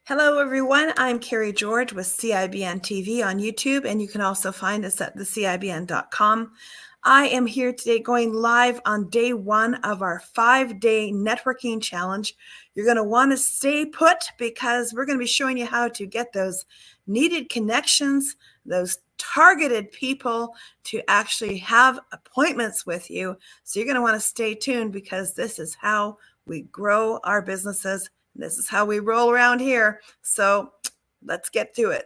Hello, everyone. I'm Carrie George with CIBN TV on YouTube, and you can also find us at thecibn.com. I am here today going live on day one of our 5-day networking challenge. You're going to want to stay put because we're going to be showing you how to get those needed connections, those targeted people to actually have appointments with you. So you're going to want to stay tuned because this is how we grow our businesses. This is how we roll around here. So let's get to it.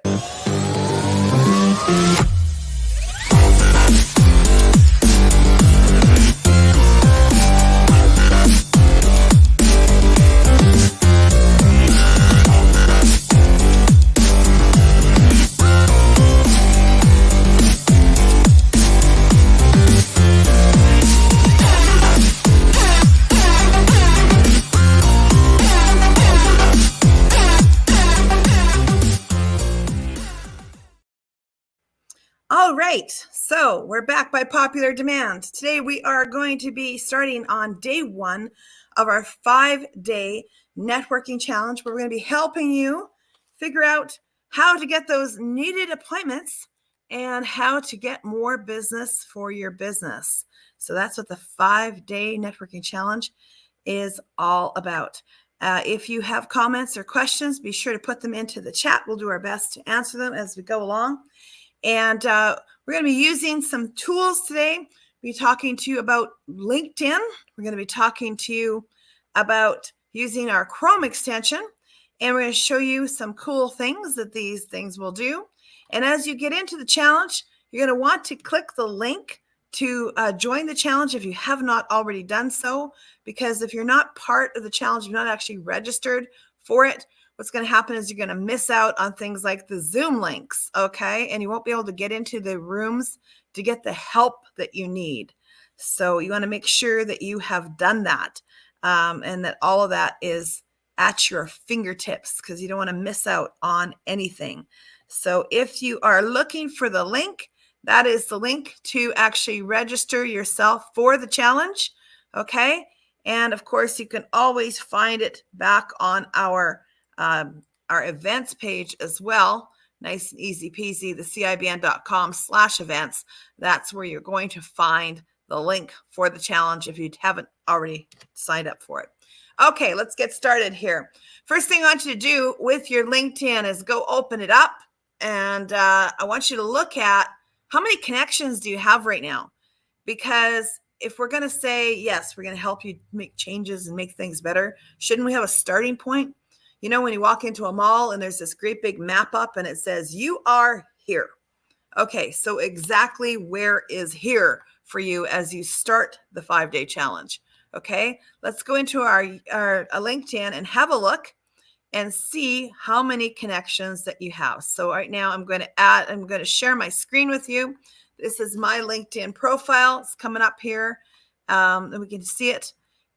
All right, so we're back by popular demand. Today we are going to be starting on day one of our 5-day networking challenge, where we're going to be helping you figure out how to get those needed appointments and how to get more business for your business. So that's what the 5-day networking challenge is all about. If you have comments or questions, be sure to put them into the chat. We'll do our best to answer them as we go along. And we're going to be using some tools today. We'll be talking to you about LinkedIn. We're going to be talking to you about using our Chrome extension. And we're going to show you some cool things that these things will do. And as you get into the challenge, you're going to want to click the link to join the challenge if you have not already done so. Because if you're not part of the challenge, you're not actually registered for it, what's going to happen is you're going to miss out on things like the Zoom links, okay? And you won't be able to get into the rooms to get the help that you need. So you want to make sure that you have done that and that all of that is at your fingertips, because you don't want to miss out on anything. So if you are looking for the link, that is the link to actually register yourself for the challenge, okay? And of course, you can always find it back on our events page as well. Nice and easy peasy, the cibn.com/events. That's where you're going to find the link for the challenge if you haven't already signed up for it. Okay, let's get started here. First thing I want you to do with your LinkedIn is go open it up. And I want you to look at how many connections do you have right now? Because if we're going to say, yes, we're going to help you make changes and make things better, shouldn't we have a starting point? You know, when you walk into a mall and there's this great big map up and it says, you are here. Okay, so exactly where is here for you as you start the 5-day challenge? Okay, let's go into our LinkedIn and have a look and see how many connections that you have. So right now I'm going to share my screen with you. This is my LinkedIn profile. It's coming up here and we can see it.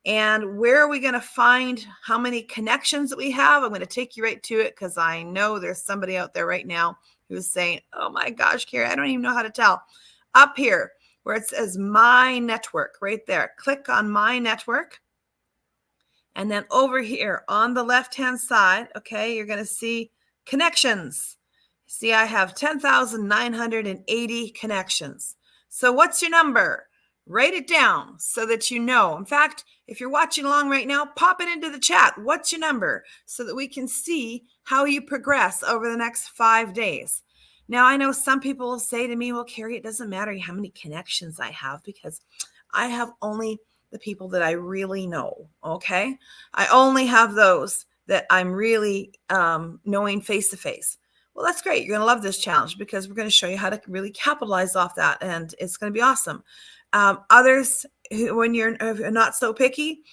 And where are we going to find how many connections that we have? I'm going to take you right to it because I know there's somebody out there right now who's saying, oh my gosh, Carrie, I don't even know how to tell. Up here where it says My Network, right there. Click on My Network. And then over here on the left-hand side, okay, you're going to see connections. See, I have 10,980 connections. So what's your number? Write it down so that you know. In fact, if you're watching along right now, pop it into the chat. What's your number? So that we can see how you progress over the next 5 days. Now, I know some people will say to me, well, Carrie, it doesn't matter how many connections I have because I have only the people that I really know, okay? I only have those that I'm really knowing face to face. Well, that's great. You're going to love this challenge because we're going to show you how to really capitalize off that, and it's going to be awesome. Others, when you're not so picky,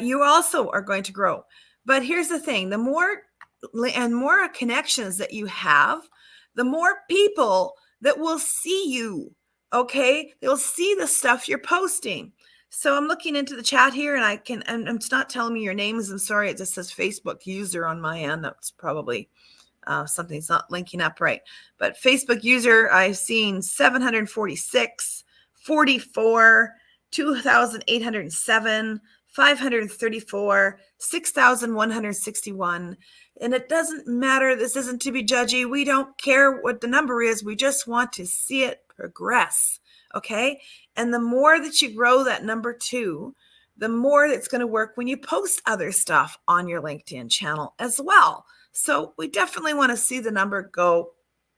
you also are going to grow. But here's the thing. The more connections that you have, the more people that will see you, okay? They'll see the stuff you're posting. So I'm looking into the chat here and it's not telling me your names. I'm sorry. It just says Facebook user on my end. That's probably something's not linking up right. But Facebook user, I've seen 746, 44, 2,807, 534, 6,161. And it doesn't matter. This isn't to be judgy. We don't care what the number is. We just want to see it progress. Okay. And the more that you grow that number 2, the more it's going to work when you post other stuff on your LinkedIn channel as well. So we definitely want to see the number go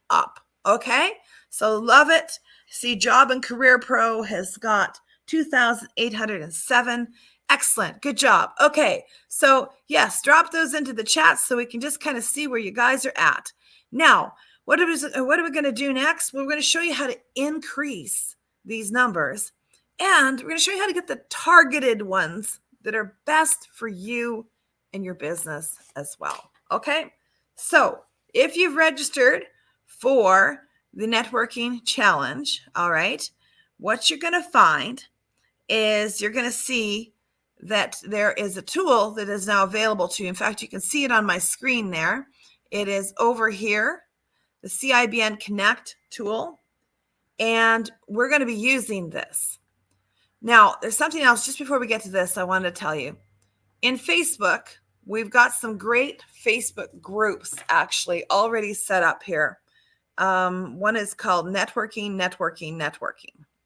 up. Okay. So love it. See, Job and Career Pro has got 2,807. Excellent. Good job. Okay. So yes, drop those into the chat so we can just kind of see where you guys are at. Now, what are we going to do next? Well, we're going to show you how to increase these numbers, and we're going to show you how to get the targeted ones that are best for you and your business as well. Okay. So if you've registered for the networking challenge, all right, what you're going to find is you're going to see that there is a tool that is now available to you. In fact, you can see it on my screen there. It is over here, the CIBN Connect tool, and we're going to be using this. Now, there's something else just before we get to this I wanted to tell you. In Facebook, we've got some great Facebook groups actually already set up here. One is called Networking.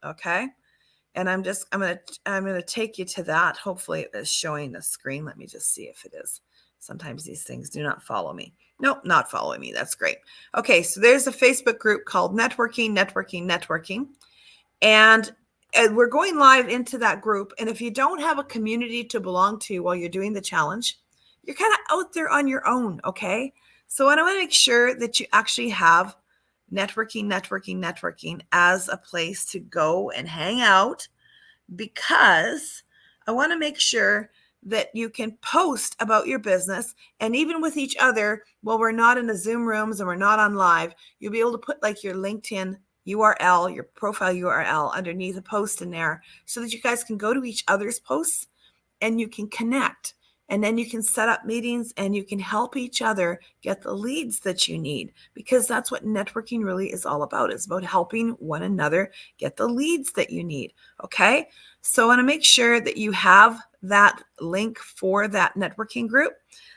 Okay. And I'm going to take you to that. Hopefully it is showing the screen. Let me just see if it is. Sometimes these things do not follow me. Nope, not following me. That's great. Okay. So there's a Facebook group called Networking. And we're going live into that group. And if you don't have a community to belong to while you're doing the challenge, you're kind of out there on your own. Okay. So I want to make sure that you actually have networking as a place to go and hang out, because I want to make sure that you can post about your business, and even with each other while we're not in the Zoom rooms and we're not on live, you'll be able to put like your LinkedIn URL, your profile URL underneath a post in there so that you guys can go to each other's posts and you can connect. And then you can set up meetings and you can help each other get the leads that you need, because that's what networking really is all about. It's about helping one another get the leads that you need. Okay. So I want to make sure that you have that link for that networking group.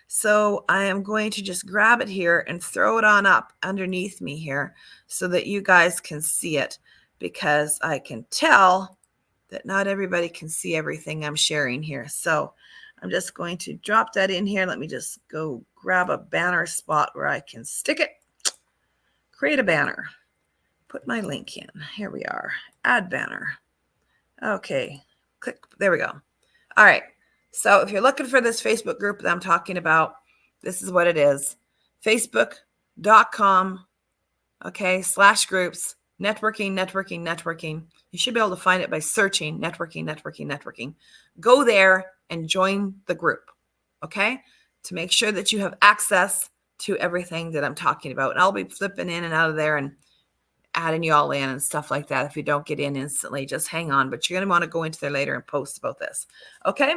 So I am going to just grab it here and throw it on up underneath me here so that you guys can see it, because I can tell that not everybody can see everything I'm sharing here. So I'm just going to drop that in here. Let me just go grab a banner spot where I can stick it. Create a banner. Put my link in. Here we are. Add banner. Okay. Click. There we go. All right. So if you're looking for this Facebook group that I'm talking about, this is what it is. Facebook.com, okay, /groups, networking. You should be able to find it by searching networking. Go there and join the group, okay, to make sure that you have access to everything that I'm talking about. And I'll be flipping in and out of there and adding you all in and stuff like that. If you don't get in instantly, just hang on. But you're going to want to go into there later and post about this, okay?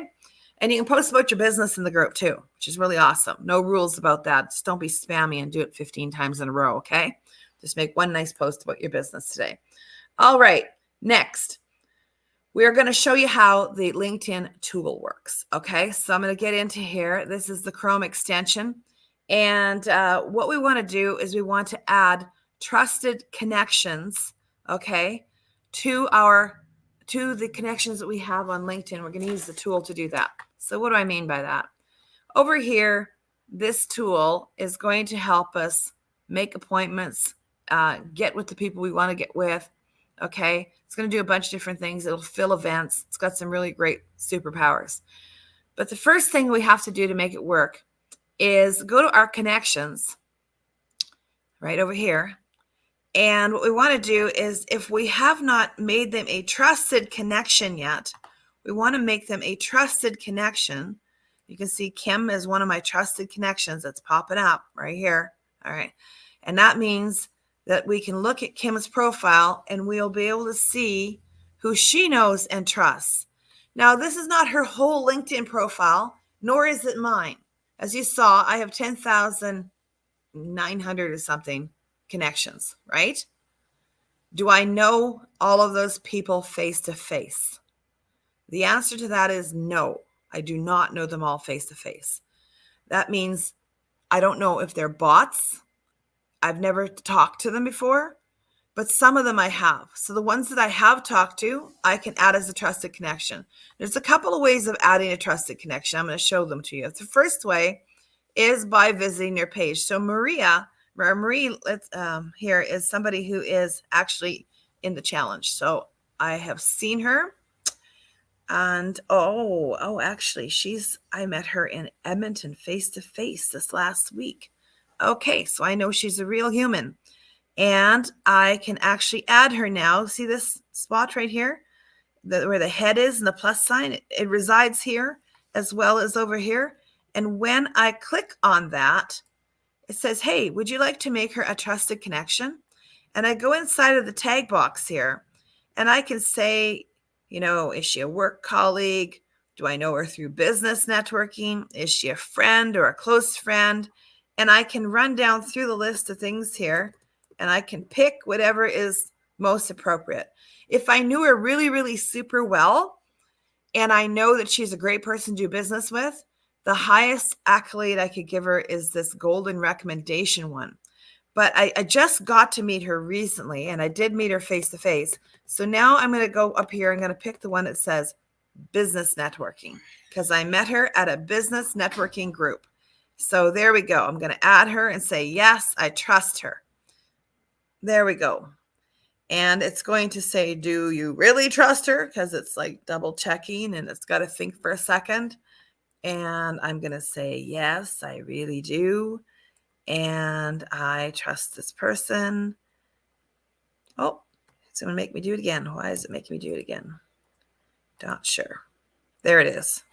And you can post about your business in the group too, which is really awesome. No rules about that. Just don't be spammy and do it 15 times in a row, okay? Just make one nice post about your business today. All right, next. We are going to show you how the LinkedIn tool works. Okay, so I'm going to get into here. This is the Chrome extension. And what we want to do is we want to add trusted connections, okay, to the connections that we have on LinkedIn. We're going to use the tool to do that. So what do I mean by that? Over here, this tool is going to help us make appointments, get with the people we want to get with. Okay, it's going to do a bunch of different things. It'll fill events. It's got some really great superpowers. But the first thing we have to do to make it work is go to our connections right over here. And what we want to do is, if we have not made them a trusted connection yet, we want to make them a trusted connection. You can see Kim is one of my trusted connections that's popping up right here. All right. And that means that we can look at Kim's profile and we'll be able to see who she knows and trusts. Now, this is not her whole LinkedIn profile, nor is it mine. As you saw, I have 10,900 or something connections, right? Do I know all of those people face to face? The answer to that is no. I do not know them all face to face. That means I don't know if they're bots. I've never talked to them before, but some of them I have. So the ones that I have talked to, I can add as a trusted connection. There's a couple of ways of adding a trusted connection. I'm going to show them to you. The first way is by visiting your page. So Marie here is somebody who is actually in the challenge. So I have seen her, and actually I met her in Edmonton face to face this last week. Okay, so I know she's a real human, and I can actually add her now. See this spot right here, where the head is and the plus sign? It resides here as well as over here. And when I click on that, it says, hey, would you like to make her a trusted connection? And I go inside of the tag box here, and I can say, is she a work colleague? Do I know her through business networking? Is she a friend or a close friend? And I can run down through the list of things here, and I can pick whatever is most appropriate. If I knew her really, really super well, and I know that she's a great person to do business with, the highest accolade I could give her is this golden recommendation one. But I just got to meet her recently, and I did meet her face to face. So now I'm going to go up here. I'm going to pick the one that says business networking, because I met her at a business networking group. So there we go. I'm going to add her and say, yes, I trust her. There we go. And it's going to say, do you really trust her? Because it's like double checking, and it's got to think for a second. And I'm going to say, yes, I really do. And I trust this person. Oh, it's going to make me do it again. Why is it making me do it again? Not sure. There it is.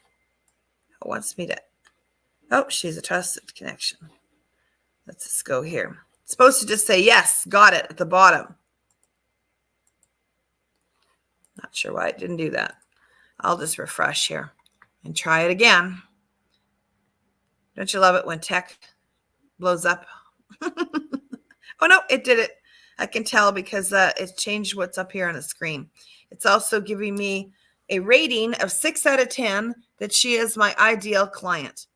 It wants me to. Oh, she's a trusted connection. Let's just go here. It's supposed to just say, yes, got it at the bottom. Not sure why it didn't do that. I'll just refresh here and try it again. Don't you love it when tech blows up? Oh, no, it did it. I can tell because it's changed what's up here on the screen. It's also giving me a rating of 6 out of 10 that she is my ideal client.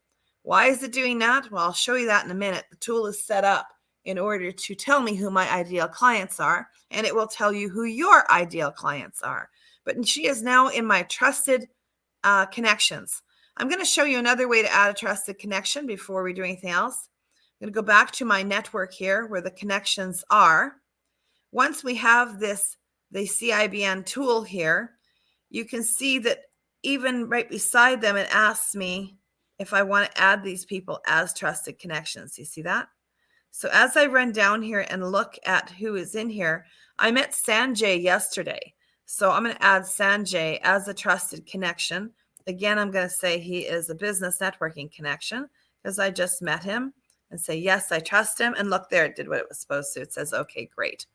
Why is it doing that? Well, I'll show you that in a minute. The tool is set up in order to tell me who my ideal clients are, and it will tell you who your ideal clients are. But she is now in my trusted connections. I'm going to show you another way to add a trusted connection before we do anything else. I'm going to go back to my network here where the connections are. Once we have the CIBN tool here, you can see that even right beside them, it asks me if I want to add these people as trusted connections. You see that? So as I run down here and look at who is in here, I met Sanjay yesterday. So I'm going to add Sanjay as a trusted connection. Again, I'm going to say he is a business networking connection because I just met him, and say, yes, I trust him. And look there, it did what it was supposed to. It says, okay, great.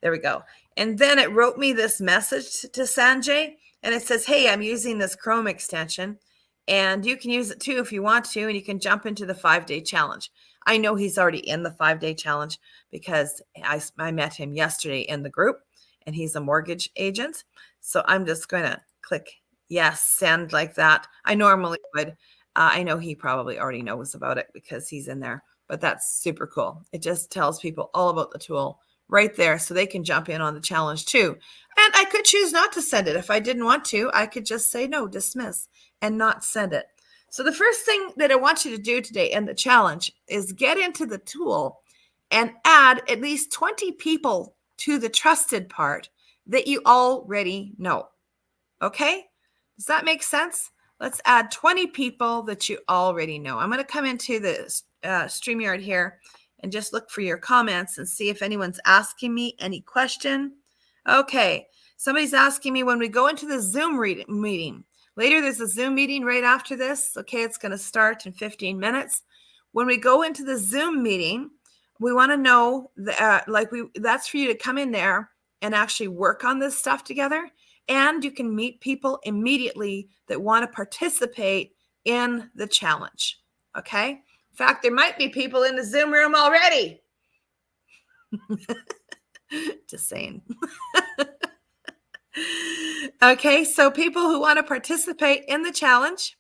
There we go. And then it wrote me this message to Sanjay, and it says, hey, I'm using this Chrome extension, and you can use it too if you want to, and you can jump into the 5-day challenge. I know he's already in the 5-day challenge because I met him yesterday in the group, and he's a mortgage agent. So I'm just going to click yes, send like that. I normally would. I know he probably already knows about it because he's in there, but that's super cool. It just tells people all about the tool right there so they can jump in on the challenge too. And I could choose not to send it. If I didn't want to, I could just say no, dismiss, and not send it. So the first thing that I want you to do today in the challenge is get into the tool and add at least 20 people to the trusted part that you already know. Okay? Does that make sense? Let's add 20 people that you already know. I'm going to come into the StreamYard here and just look for your comments and see if anyone's asking me any question. Okay, somebody's asking me when we go into the Zoom meeting. Later, there's a Zoom meeting right after this. Okay, it's going to start in 15 minutes. When we go into the Zoom meeting, we want to know that, that's for you to come in there and actually work on this stuff together. And you can meet people immediately that want to participate in the challenge. Okay? In fact, there might be people in the Zoom room already. Just saying. Okay, so people who want to participate in the challenge,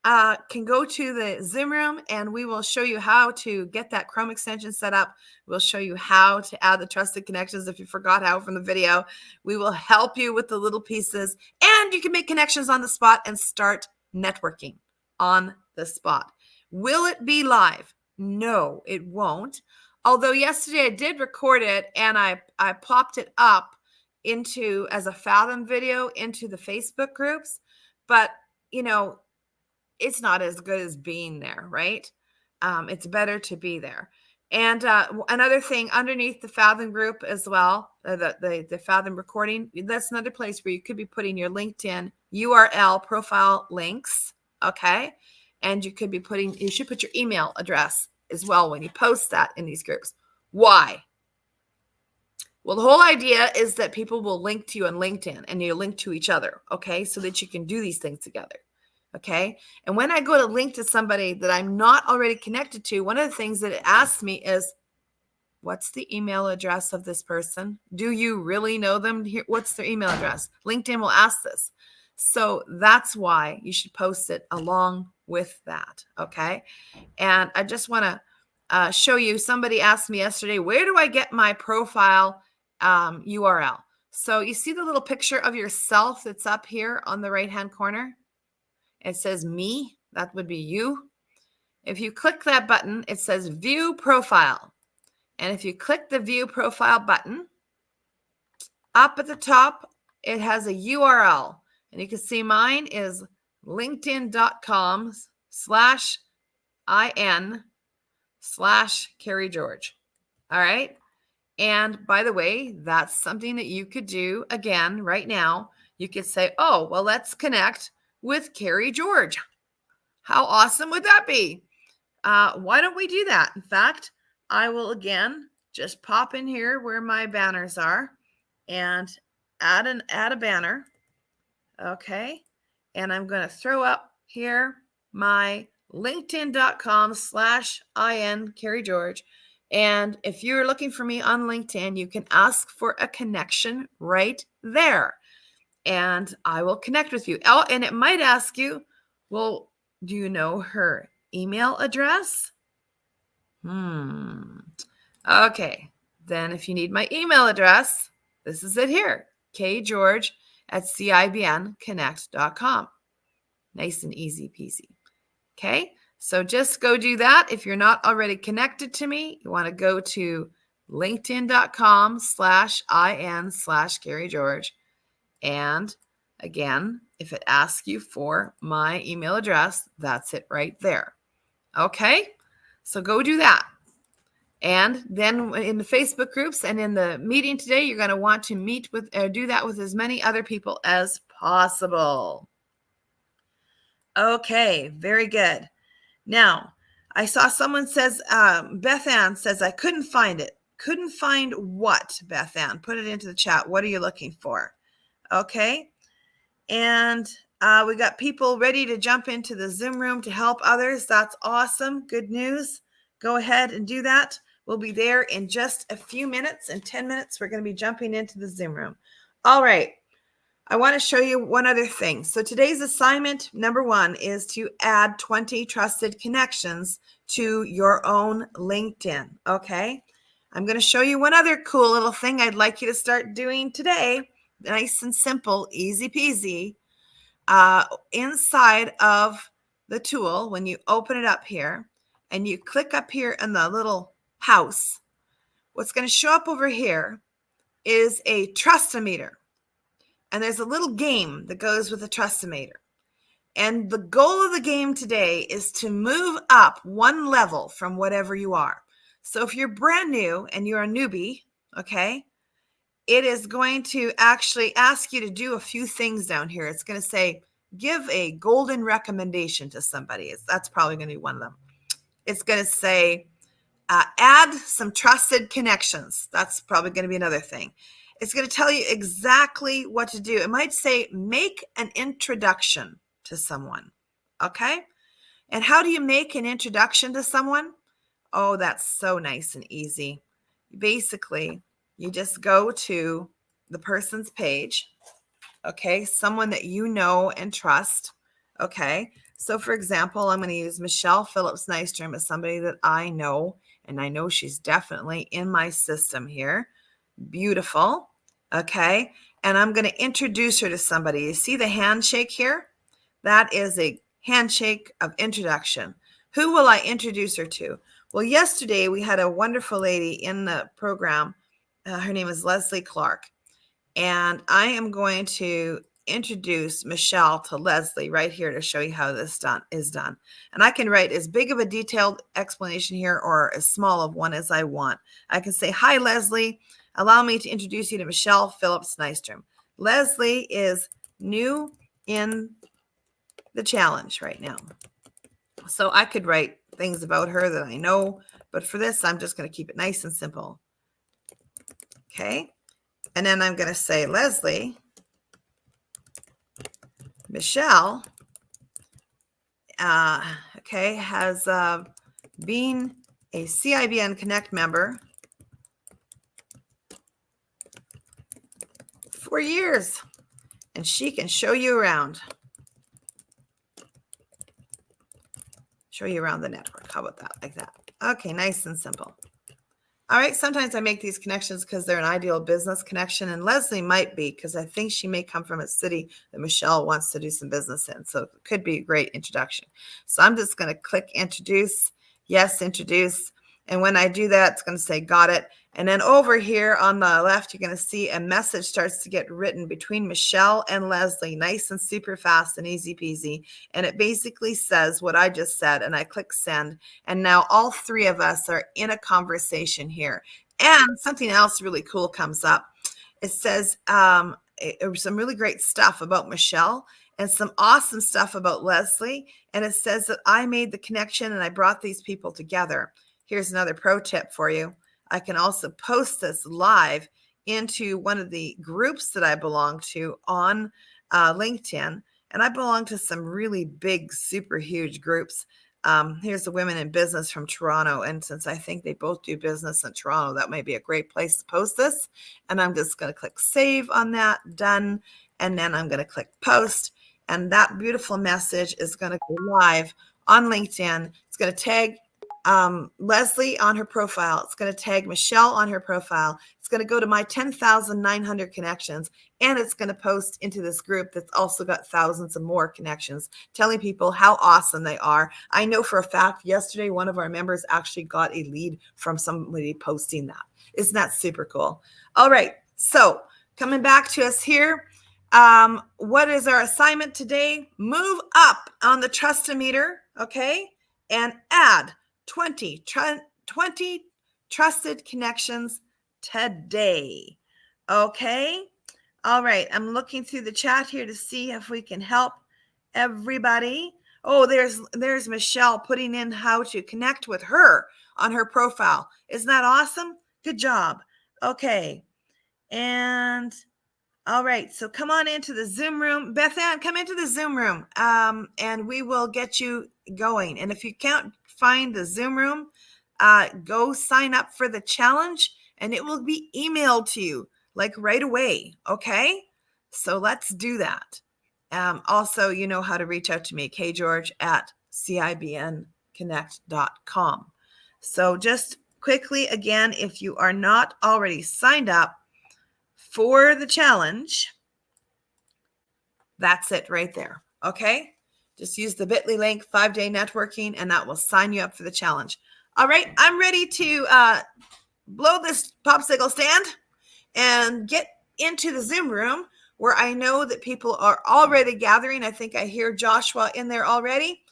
can go to the Zoom room and we will show you how to get that Chrome extension set up. We'll show you how to add the trusted connections if you forgot how from the video. We will help you with the little pieces, and you can make connections on the spot and start networking on the spot. Will it be live? No, it won't. Although yesterday I did record it and I popped it up into as a Fathom video into the Facebook groups, but it's not as good as being there, right? It's better to be there. And another thing underneath the Fathom group as well, the Fathom recording, that's another place where you could be putting your LinkedIn URL profile links, okay? And you should put your email address as well when you post that in these groups. Why? Well, the whole idea is that people will link to you on LinkedIn and you link to each other, okay? So that you can do these things together. Okay. And when I go to link to somebody that I'm not already connected to, one of the things that it asks me is, what's the email address of this person? Do you really know them? What's their email address? LinkedIn will ask this. So that's why you should post it along with that. Okay. And I just want to show you, somebody asked me yesterday, where do I get my profile URL? So you see the little picture of yourself that's up here on the right-hand corner? It says me, that would be you. If you click that button, it says view profile. And if you click the view profile button, up at the top, it has a URL. And you can see mine is linkedin.com/in/Carrie George. All right. And by the way, that's something that you could do again right now. You could say, oh, well, let's connect with Carrie George. How awesome would that be? Why don't we do that? In fact, I will again just pop in here where my banners are and add a banner. Okay. And I'm going to throw up here my linkedin.com/in Carrie George. And if you're looking for me on LinkedIn, you can ask for a connection right there. And I will connect with you. Oh, and it might ask you, well, do you know her email address? Okay. Then if you need my email address, this is it here. kgeorge@cibnconnect.com. Nice and easy peasy. Okay. So just go do that. If you're not already connected to me, you want to go to linkedin.com/in/Carrie George. And again, if it asks you for my email address, that's it right there. Okay, so go do that. And then in the Facebook groups and in the meeting today, you're going to want to do that with as many other people as possible. Okay, very good. Now, I saw someone says, Beth Ann says, I couldn't find it. Couldn't find what, Beth Ann? Put it into the chat. What are you looking for? Okay. And we got people ready to jump into the Zoom room to help others. That's awesome. Good news. Go ahead and do that. We'll be there in just a few minutes. In 10 minutes, we're going to be jumping into the Zoom room. All right. I want to show you one other thing. So today's assignment, number 1, is to add 20 trusted connections to your own LinkedIn. Okay. I'm going to show you one other cool little thing I'd like you to start doing today. Nice and simple, easy peasy. Inside of the tool, when you open it up here and you click up here in the little house, what's going to show up over here is a trust-o-meter. And there's a little game that goes with the trust-o-meter. And the goal of the game today is to move up one level from whatever you are. So if you're brand new and you're a newbie, okay, it is going to actually ask you to do a few things down here. It's going to say, give a golden recommendation to somebody. That's probably going to be one of them. It's going to say, add some trusted connections. That's probably going to be another thing. It's going to tell you exactly what to do. It might say, make an introduction to someone. Okay. And how do you make an introduction to someone? Oh, that's so nice and easy. Basically, you just go to the person's page, okay, someone that you know and trust, okay. So for example, I'm going to use Michelle Phillips Nystrom as somebody that I know, and I know she's definitely in my system here. Beautiful. Okay. And I'm going to introduce her to somebody. You see the handshake here? That is a handshake of introduction. Who will I introduce her to? Well, yesterday we had a wonderful lady in the program. Her name is Leslie Clark. And I am going to introduce Michelle to Leslie right here to show you how this is done. And I can write as big of a detailed explanation here or as small of one as I want. I can say, hi, Leslie. Allow me to introduce you to Michelle Phillips Nystrom. Leslie is new in the challenge right now. So I could write things about her that I know, but for this, I'm just going to keep it nice and simple. Okay. And then I'm going to say, Leslie, Michelle, okay, has been a CIBN Connect member for years, and she can show you around. Show you around the network. How about that? Like that. Okay, nice and simple. All right, sometimes I make these connections because they're an ideal business connection, and Leslie might be because I think she may come from a city that Michelle wants to do some business in, so it could be a great introduction. So I'm just going to click introduce, yes, introduce, and when I do that, it's going to say got it, and then over here on the left, you're going to see a message starts to get written between Michelle and Leslie, nice and super fast and easy peasy, and it basically says what I just said, and I click send, and now all three of us are in a conversation here. And something else really cool comes up. It says some really great stuff about Michelle and some awesome stuff about Leslie. And it says that I made the connection and I brought these people together. Here's another pro tip for you. I can also post this live into one of the groups that I belong to on LinkedIn. And I belong to some really big, super huge groups. Here's the Women in Business from Toronto. And since I think they both do business in Toronto, that might be a great place to post this. And I'm just going to click save on that, done. And then I'm going to click post. And that beautiful message is going to go live on LinkedIn. It's going to tag Leslie on her profile. It's going to tag Michelle on her profile. It's going to go to my 10,900 connections, and it's going to post into this group that's also got thousands of more connections, telling people how awesome they are. I know for a fact yesterday one of our members actually got a lead from somebody posting that. Isn't that super cool? All right, so coming back to us here, what is our assignment today? Move up on the trust-o-meter, okay, and add 20 trusted connections today. Okay. All right. I'm looking through the chat here to see if we can help everybody. Oh, there's Michelle putting in how to connect with her on her profile. Isn't that awesome? Good job. Okay. And all right. So come on into the Zoom room. Beth Ann, come into the Zoom room and we will get you going. And if you can't find the Zoom room, go sign up for the challenge and it will be emailed to you like right away. Okay. So let's do that. Also, you know how to reach out to me, kgeorge@cibnconnect.com. So just quickly, again, if you are not already signed up for the challenge, that's it right there. Okay. Just use the bit.ly link 5-day networking and that will sign you up for the challenge. All right. I'm ready to blow this popsicle stand and get into the Zoom room where I know that people are already gathering. I think I hear Joshua in there already,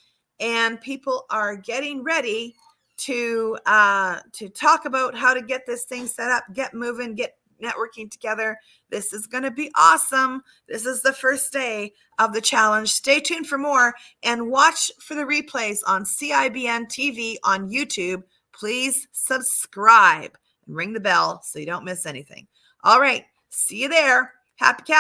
and people are getting ready to talk about how to get this thing set up, get moving, get networking together. This is going to be awesome. This is the first day of the challenge. Stay tuned for more and watch for the replays on CIBN TV on YouTube. Please subscribe and ring the bell so you don't miss anything. All right. See you there. Happy Cap.